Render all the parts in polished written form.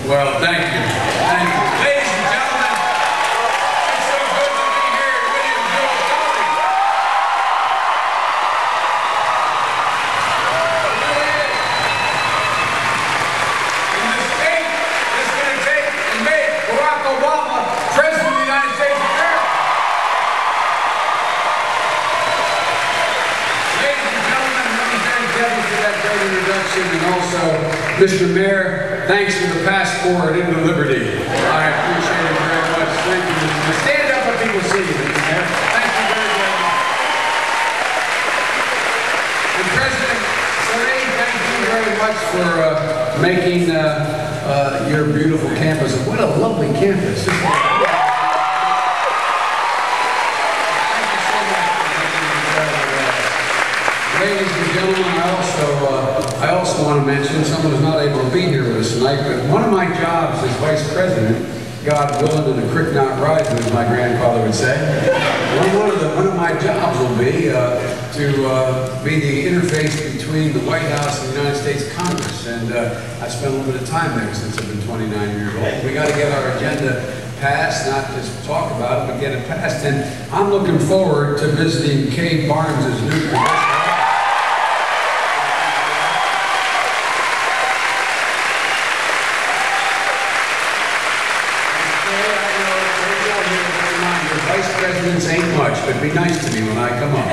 Well, thank you. Thank you. Ladies and gentlemen, it's so good to be here at William Jewell College. In the state that's going to take and make Barack Obama President of the United States of America. Ladies and gentlemen, let me thank Debbie for that great introduction, and also Mr. Mayor, thanks for the passport into liberty. I appreciate it very much. Thank you, Mr. Mayor. Stand up when people see you, Mr. Mayor. Thank you very much. And President Saray, thank you very much for making your beautiful campus. What a lovely campus. Thank you so much. Ladies and gentlemen, I also want to mention someone who's not able to be here with us tonight, but one of my jobs as Vice President, God willing and the creek not rising, as my grandfather would say, one of my jobs will be to be the interface between the White House and the United States Congress. And I spent a little bit of time there since I've been 29 years old. We got to get our agenda passed, not just talk about it, but get it passed. And I'm looking forward to visiting Kay Barnes' new professor. Vice presidents ain't much, but be nice to me when I come up.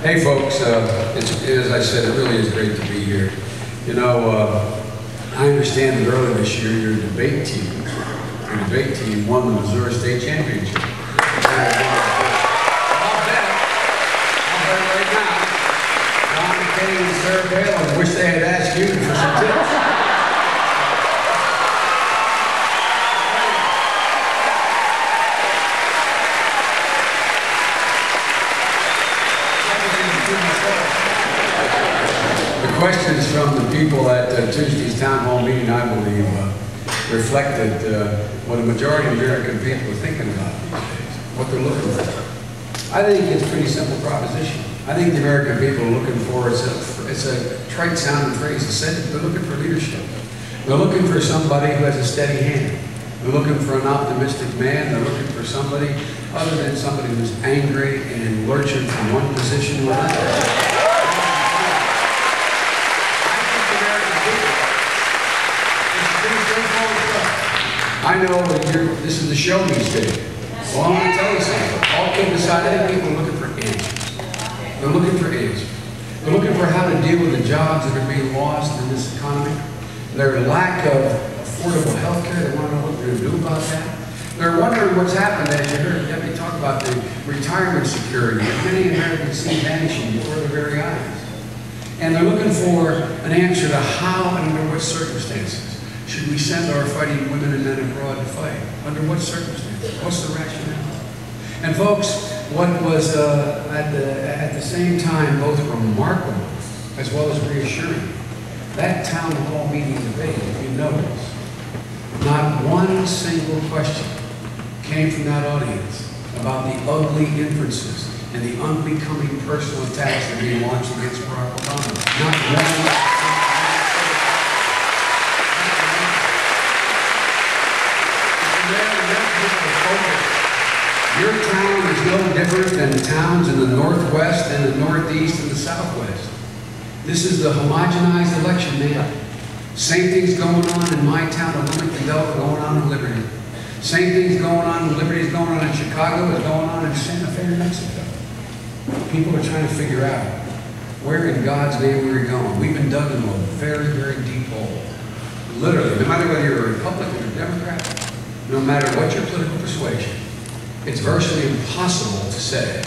Hey folks, as I said, it really is great to be here. You know, I understand that earlier this year your debate team won the Missouri State Championship. I'll bet right now, Don McKay and Sarah Palin wish they had asked you for some tips. Questions from the people at Tuesday's town hall meeting, I believe, reflected what a majority of American people are thinking about these days, what they're looking for. I think it's a pretty simple proposition. I think the American people are looking for, it's a trite sounding phrase to say, they're looking for leadership. They're looking for somebody who has a steady hand. They're looking for an optimistic man. They're looking for somebody other than somebody who's angry and lurching from one position to another. I know this is the show me state. Well, I want to tell you something. All kidding aside, I think people are looking for answers. They're looking for answers. They're looking for how to deal with the jobs that are being lost in this economy. Their lack of affordable health care, they want to know what we're going to do about that. They're wondering what's happened, as you heard Debbie talk about the retirement security that many Americans see vanishing before their very eyes. And they're looking for an answer to how and under what circumstances should we send our fighting women and men abroad to fight? Under what circumstances? What's the rationale? And folks, what was at the same time both remarkable as well as reassuring, that town hall meeting debate, if you notice, not one single question came from that audience about the ugly inferences and the unbecoming personal attacks that are being launched against Barack Obama. Not one. Your town is no different than towns in the Northwest and the Northeast and the Southwest. This is the homogenized election map. Same things going on in my town of Wilmington, going on in Liberty. Same things going on in Liberty is going on in Chicago, is going on in Santa Fe, New Mexico. People are trying to figure out where in God's name we're going. We've been dug into a very, very deep hole. Literally, no matter whether you're a Republican or Democrat, no matter what your political persuasion, it's virtually impossible to say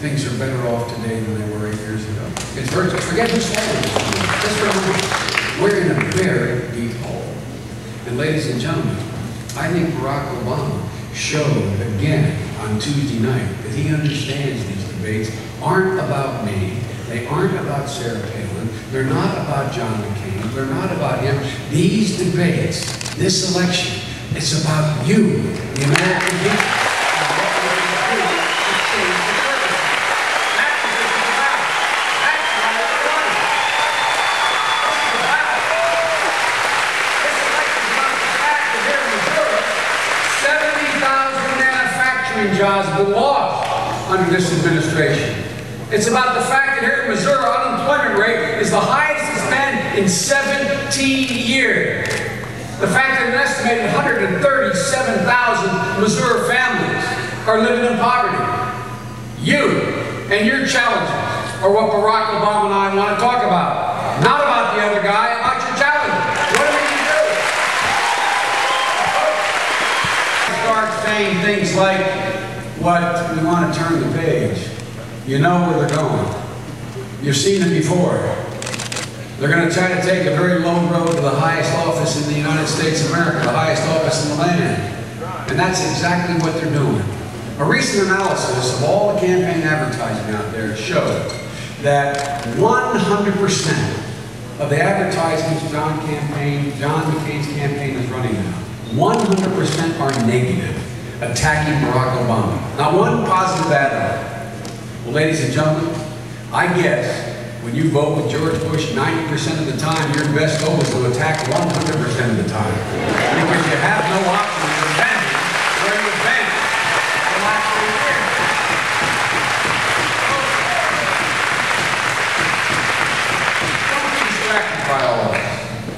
things are better off today than they were 8 years ago. It's virtually, forget who's saying. We're in a very deep hole. And ladies and gentlemen, I think Barack Obama showed again on Tuesday night that he understands these debates aren't about me. They aren't about Sarah Palin. They're not about John McCain. They're not about him. These debates, this election, it's about you, the American people. manufacturing jobs have been lost under this administration. It's about the fact that here in Missouri, our unemployment rate is the highest it's been in 17 years. The fact that an estimated 137,000 Missouri families are living in poverty. You and your challenges are what Barack Obama and I want to talk about. Not about the other guy, about your challenges. What are we going to do? Start saying things like, what, we want to turn the page. You know where they're going. You've seen it before. They're going to try to take a very low road to the highest office in the United States of America, the highest office in the land. And that's exactly what they're doing. A recent analysis of all the campaign advertising out there showed that 100% of the advertisements John McCain's campaign is running now, 100% are negative, attacking Barack Obama. Not one positive ad at all. Well, ladies and gentlemen, I guess when you vote with George Bush 90% of the time, your best goal is to attack 100% of the time. Because you have no option to defend where you've been the last 3 years. Don't be distracted by all of this.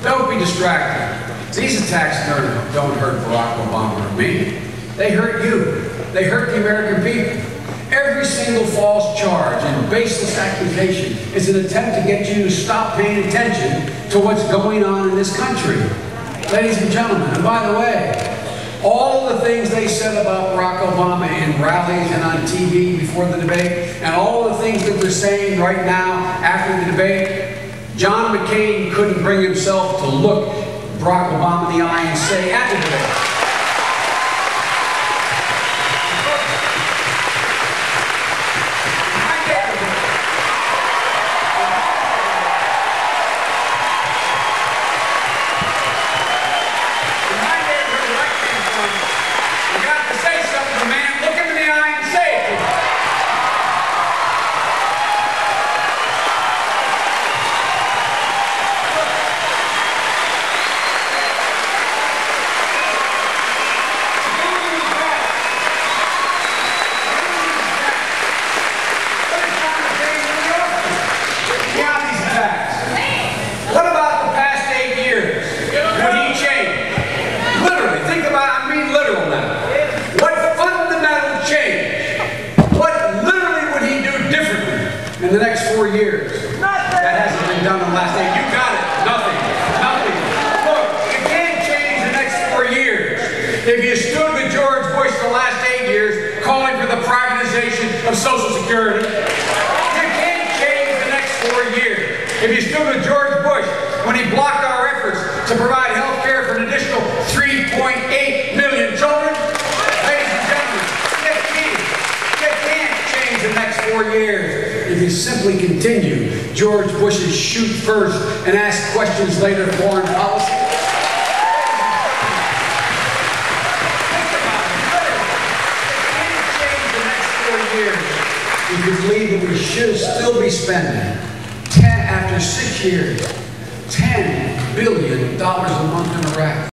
Don't be distracted. These attacks don't hurt Barack Obama or me. They hurt you. They hurt the American people. Every single false charge and baseless accusation is an attempt to get you to stop paying attention to what's going on in this country. Ladies and gentlemen, and by the way, all of the things they said about Barack Obama in rallies and on TV before the debate, and all of the things that they're saying right now after the debate, John McCain couldn't bring himself to look Barack Obama in the eye and say at the debate. In the next 4 years. That hasn't been done in the last 8. You got it. Nothing. Nothing. Look, you can't change the next 4 years. If you stood with George Bush the last 8 years calling for the privatization of Social Security, you can't change the next 4 years. If you stood with George Bush when he blocked our efforts to provide health care for an additional 3.8 million children, ladies and gentlemen, you can't change the next 4 years. If you simply continue George Bush's shoot first and ask questions later foreign policy. Think about it. You can't change the next 4 years. If you believe that we should still be spending, after 6 years, $10 billion a month in Iraq.